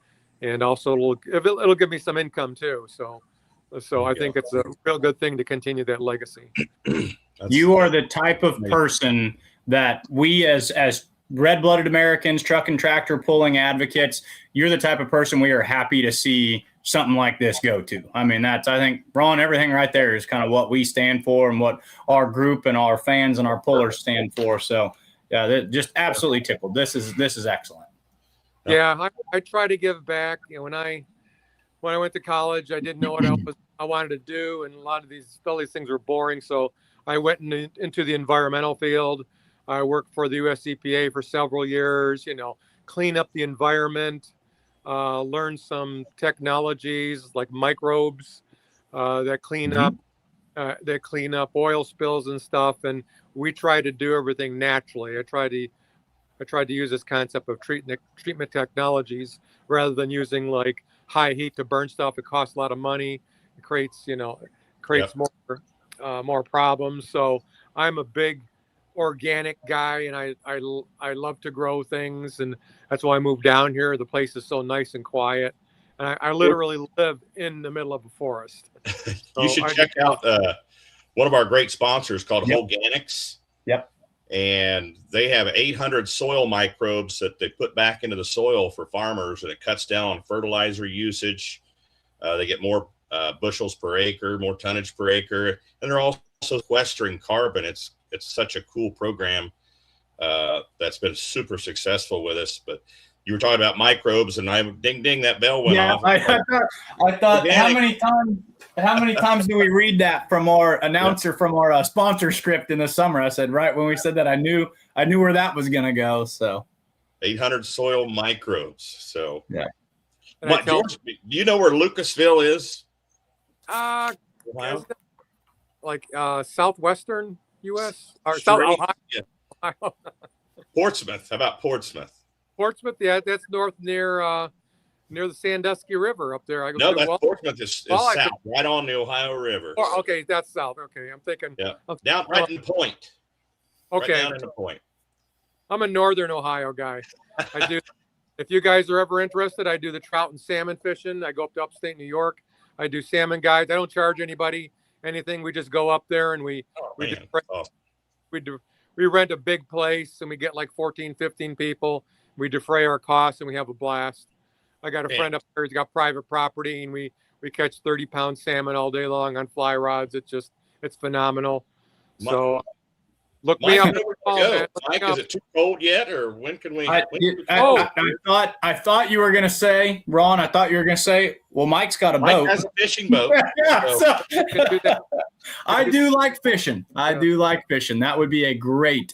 also it'll give me some income too. So I think it's a real good thing to continue that legacy. You are the type of person that we as red-blooded Americans, truck and tractor pulling advocates, you're the type of person we are happy to see something like this go to. I mean, I think, Ron, everything right there is kind of what we stand for and what our group and our fans and our pullers stand for. So, yeah, just absolutely tickled. This is excellent. Yeah, I try to give back. When I went to college, I didn't know what I wanted to do, and all these things were boring. So I went into the environmental field. I worked for the US EPA for several years, clean up the environment, learn some technologies like microbes that clean up oil spills and stuff. And we try to do everything naturally. I tried to use this concept of treatment technologies rather than using like high heat to burn stuff. It costs a lot of money. It creates more problems. So I'm a big organic guy, and I love to grow things, and that's why I moved down here. The place is so nice and quiet, and I literally live in the middle of a forest. You should check out one of our great sponsors called Organics. Yep. And they have 800 soil microbes that they put back into the soil for farmers, and it cuts down on fertilizer usage. They get more bushels per acre, more tonnage per acre, and they're also sequestering carbon. It's such a cool program that's been super successful with us. But you were talking about microbes, and ding, that bell went off. I thought how many times do we read that from our announcer from our sponsor script in the summer? I said, right when we said that, I knew where that was going to go. So 800 soil microbes. So yeah. George, do you know where Lucasville is? Like southwestern U.S. or South Ohio. Yeah. Portsmouth. How about Portsmouth? Portsmouth, yeah, that's north near the Sandusky River up there. Portsmouth is south, right on the Ohio River. Oh, okay, that's south. Okay, I'm thinking. Yeah, down right in the point. Okay, right down in the point. I'm a northern Ohio guy. I do. If you guys are ever interested, I do the trout and salmon fishing. I go up to upstate New York. I do salmon guides. I don't charge anybody anything. We just go up there and we rent a big place, and we get like 14, 15 people. We defray our costs, and we have a blast. I got a friend up there who's got private property, and we catch 30-pound salmon all day long on fly rods. It's phenomenal. So look me up. Mike, is it too cold yet, or when can we? I thought you were going to say, Ron. I thought you were going to say, well, Mike's got a boat. Mike has a fishing boat. I do like fishing. I do like fishing. That would be a great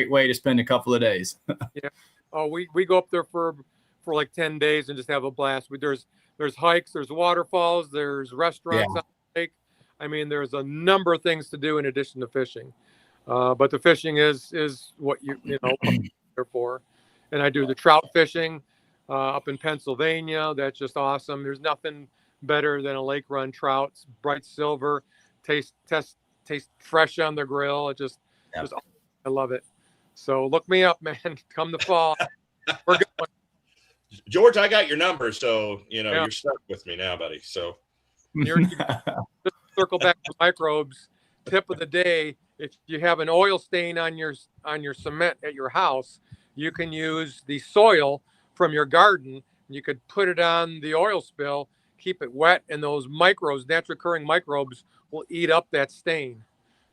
way to spend a couple of days. Yeah. Oh, we go up there for like 10 days and just have a blast. There's hikes, there's waterfalls, there's restaurants on the lake. I mean, there's a number of things to do in addition to fishing. But the fishing is what you know there for. And I do the trout fishing up in Pennsylvania. That's just awesome. There's nothing better than a lake run trout. It's bright silver, taste fresh on the grill. It just I love it. So look me up, man. Come the fall. We're going. George, I got your number, so you're stuck with me now, buddy. So just circle back to microbes. Tip of the day: if you have an oil stain on your cement at your house, you can use the soil from your garden. You could put it on the oil spill, keep it wet, and those microbes, natural occurring microbes, will eat up that stain.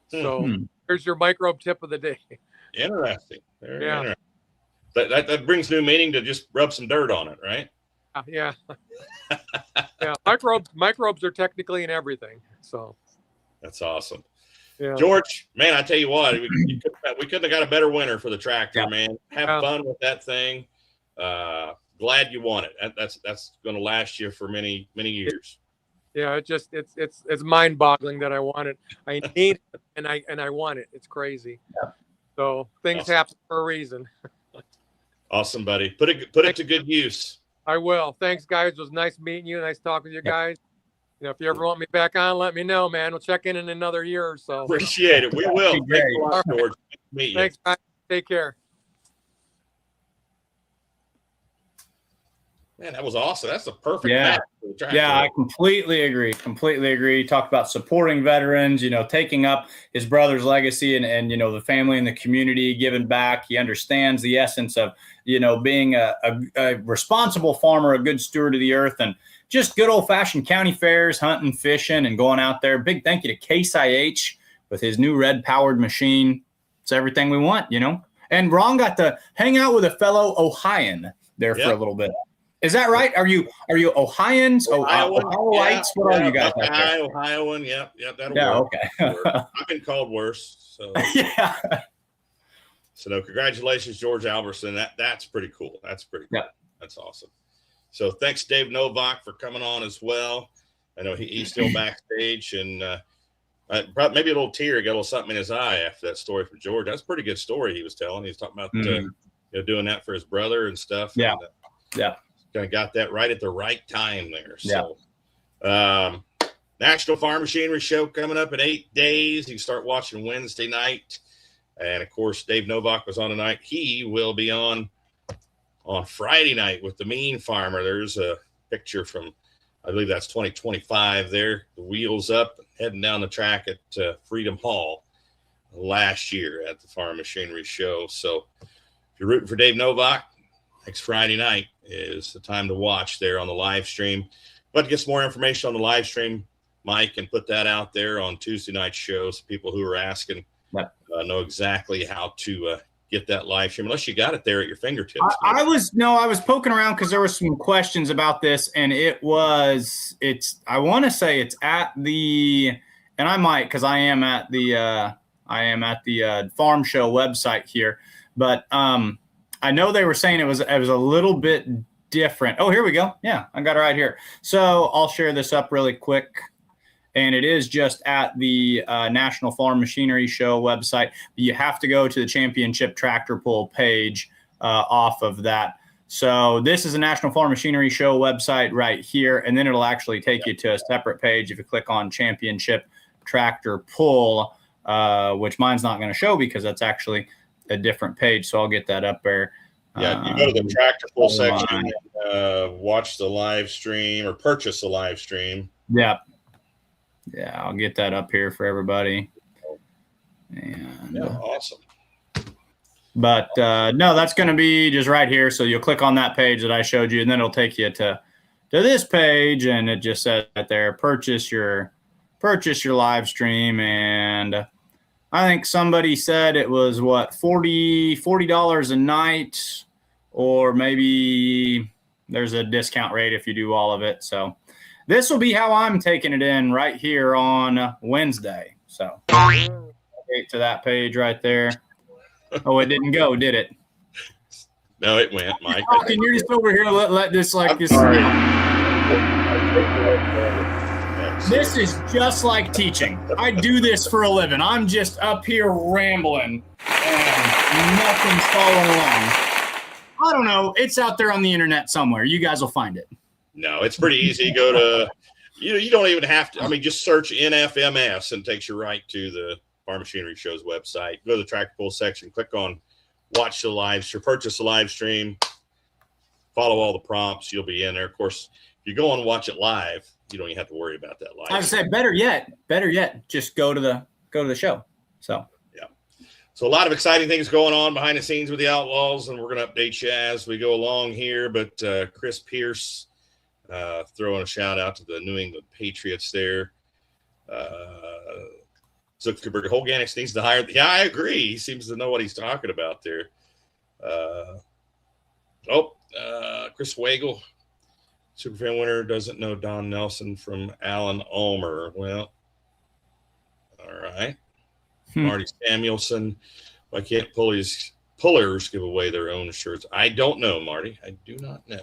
So here's your microbe tip of the day. Interesting. Very interesting. That brings new meaning to just rub some dirt on it, right? Yeah. Yeah. Microbes are technically in everything. So that's awesome. Yeah. George, man, I tell you what, we couldn't have got a better winner for the tractor, man. Have fun with that thing. Glad you won it. That's going to last you for many years. Yeah, it's mind-boggling that I want it. I need it, and I want it. It's crazy. Yeah. So things happen for a reason. Awesome, buddy. Put it to good use. I will. Thanks, guys. It was nice meeting you. Nice talking to you guys. If you ever want me back on, let me know, man. We'll check in another year or so. Appreciate it. We will. Thanks a lot, George. Meet you. Thanks, guys. Take care. Man, that was awesome. That's a perfect match for the tractor. Yeah, I completely agree. Talked about supporting veterans, taking up his brother's legacy and the family and the community, giving back. He understands the essence of, being a responsible farmer, a good steward of the earth, and just good old-fashioned county fairs, hunting, fishing, and going out there. Big thank you to CASE IH with his new red-powered machine. It's everything we want, And Ron got to hang out with a fellow Ohioan there for a little bit. Is that right? Are you Ohioans? Ohioites? What are you guys? Ohioan. Yep. That'll work. Okay. I've been called worse. So yeah. So no, congratulations, George Alberson. That's pretty cool. That's pretty cool. Yeah. That's awesome. So thanks, Dave Novak, for coming on as well. I know he's still backstage, and maybe a little tear, got a little something in his eye after that story from George. That's a pretty good story he was telling. He was talking about doing that for his brother and stuff. Yeah. And, kind of got that right at the right time there. So National Farm Machinery Show coming up in 8 days. You can start watching Wednesday night. And, of course, Dave Novak was on tonight. He will be on Friday night with the Mean Farmer. There's a picture from, I believe that's 2025 there. The wheels up, heading down the track at Freedom Hall last year at the Farm Machinery Show. So if you're rooting for Dave Novak, next Friday night is the time to watch there on the live stream. But to get some more information on the live stream, Mike can put that out there on Tuesday night shows. People who are asking know exactly how to get that live stream, unless you got it there at your fingertips. I was poking around because there were some questions about this, and I want to say it's at the, and I might, because I am at the farm show website here, but I know they were saying it was a little bit different. Oh, here we go. Yeah, I got it right here. So I'll share this up really quick. And it is just at the National Farm Machinery Show website. You have to go to the Championship Tractor Pull page off of that. So this is a National Farm Machinery Show website right here. And then it'll actually take you to a separate page if you click on Championship Tractor Pull, which mine's not going to show because that's actually a different page. So I'll get that up there. Yeah, you go to the Tractor Pull section and watch the live stream or purchase the live stream. Yeah. Yeah, I'll get that up here for everybody. And awesome. But no, that's going to be just right here. So you'll click on that page that I showed you, and then it'll take you to this page, and it just says right there, purchase your live stream. And I think somebody said it was what, $40 a night, or maybe there's a discount rate if you do all of it. So this will be how I'm taking it in right here on Wednesday. So get to that page right there. Oh, it didn't go, did it? No, it went, Mike. You're just over here let this like this. This is just like teaching. I do this for a living. I'm just up here rambling and nothing's following along. I don't know. It's out there on the internet somewhere. You guys will find it. No, it's pretty easy. You go to, you don't even have to. I mean, just search NFMS and it takes you right to the Farm Machinery Show's website. Go to the tractor pull section, click on watch the live stream, purchase the live stream, follow all the prompts. You'll be in there. Of course, if you go and watch it live, you don't even have to worry about that live. I would say better yet, just go to the show. So yeah. So a lot of exciting things going on behind the scenes with the Outlaws, and we're going to update you as we go along here. But Chris Pierce throwing a shout out to the New England Patriots there. Zuckerberg, Holganics needs to hire. Yeah, I agree. He seems to know what he's talking about there. Chris Wagle, Superfan winner, doesn't know Don Nelson from Alan Ulmer. Well, all right. Marty Samuelson, why can't pullers give away their own shirts? I don't know, Marty. I do not know.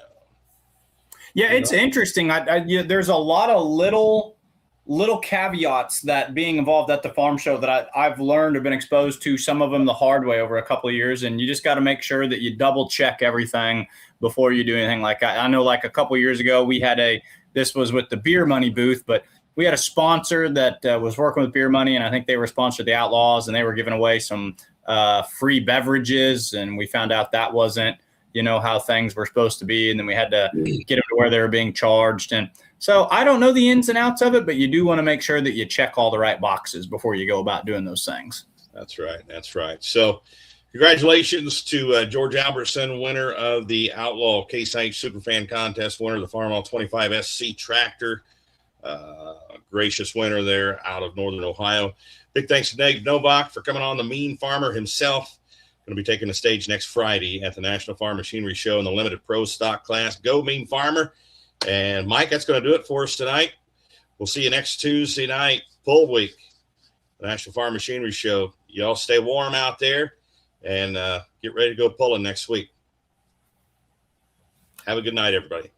Yeah, it's interesting. There's a lot of little caveats that being involved at the farm show that I've learned or been exposed to, some of them the hard way over a couple of years. And you just got to make sure that you double check everything before you do anything. Like I know like a couple of years ago, we had this was with the Beer Money booth, but we had a sponsor that was working with Beer Money. And I think they were sponsored the Outlaws and they were giving away some free beverages. And we found out that wasn't, how things were supposed to be. And then we had to get them to where they were being charged. And so I don't know the ins and outs of it, but you do want to make sure that you check all the right boxes before you go about doing those things. That's right. That's right. So congratulations to George Albertson, winner of the Outlaw CASE IH Superfan contest, winner of the Farmall 25 SC tractor, gracious winner there out of Northern Ohio. Big thanks to Dave Novak for coming on, the Mean Farmer himself. Going to be taking the stage next Friday at the National Farm Machinery Show in the Limited Pro Stock class. Go Mean Farmer. And Mike, that's going to do it for us tonight. We'll see you next Tuesday night, full week, the National Farm Machinery Show. Y'all stay warm out there and get ready to go pulling next week. Have a good night, everybody.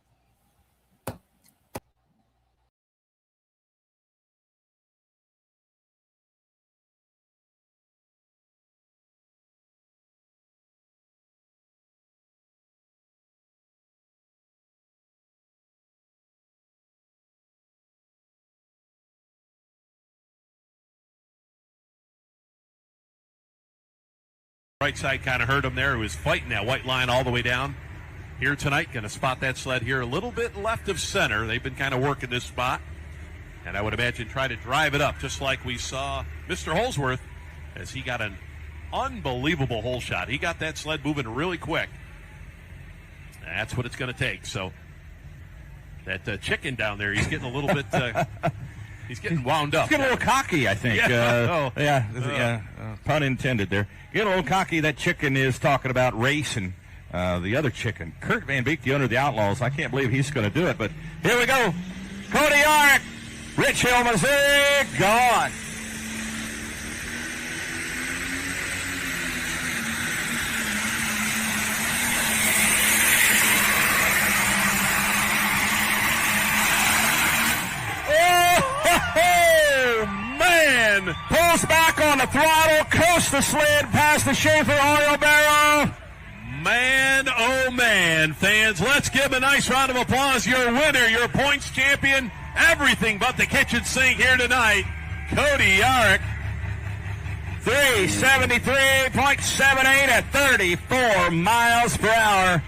Right side kind of hurt him there. He was fighting that white line all the way down here tonight. Going to spot that sled here a little bit left of center. They've been kind of working this spot. And I would imagine try to drive it up just like we saw Mr. Holsworth as he got an unbelievable hole shot. He got that sled moving really quick. That's what it's going to take. So that chicken down there, he's getting a little bit he's getting wound up. He's getting a little cocky, I think. Yeah. Pun intended there. Getting a little cocky. That chicken is talking about race and the other chicken. Kurt Van Beek, the owner of the Outlaws. I can't believe he's going to do it, but here we go. Cody Yark, Rich Hill, Missouri, gone. Oh, man! Pulls back on the throttle, coasts the sled past the Schaefer oil barrel. Man, oh man, fans, let's give a nice round of applause. Your winner, your points champion, everything but the kitchen sink here tonight, Cody Yarrick. 373.78 at 34 miles per hour.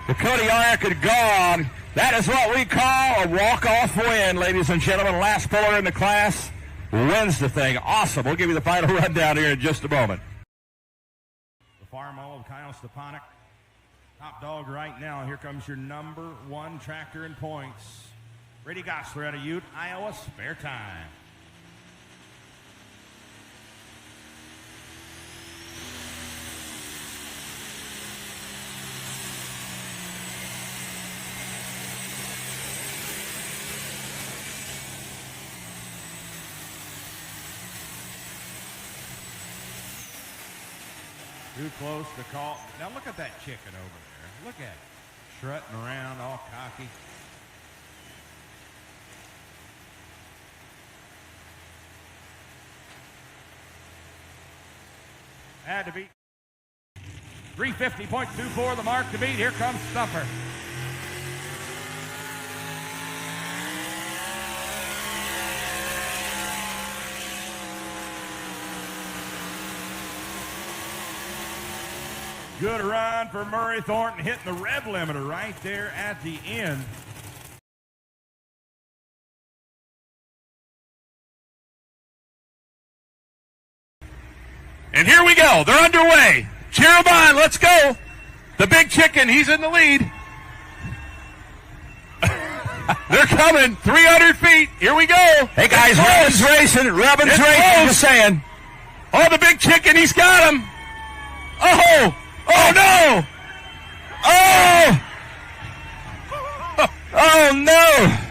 The Cody Yarrick had gone. That is what we call a walk-off win, ladies and gentlemen. Last puller in the class wins the thing. Awesome. We'll give you the final rundown here in just a moment. The farm of Kyle Stepanek. Top dog right now. Here comes your number one tractor in points. Brady Gosler out of Ute, Iowa. Spare time. Too close to call. Now look at that chicken over there. Look at it. Strutting around all cocky. Had to beat. 350.24 the mark to beat. Here comes Stumper. Good run for Murray Thornton, hitting the rev limiter right there at the end. And here we go. They're underway. Cheer them on. Let's go. The big chicken, he's in the lead. They're coming. 300 feet. Here we go. Hey, guys, Robin's racing. Robin's racing. Just saying. Oh, the big chicken, he's got him. Oh. Oh, no. Oh. Oh, no.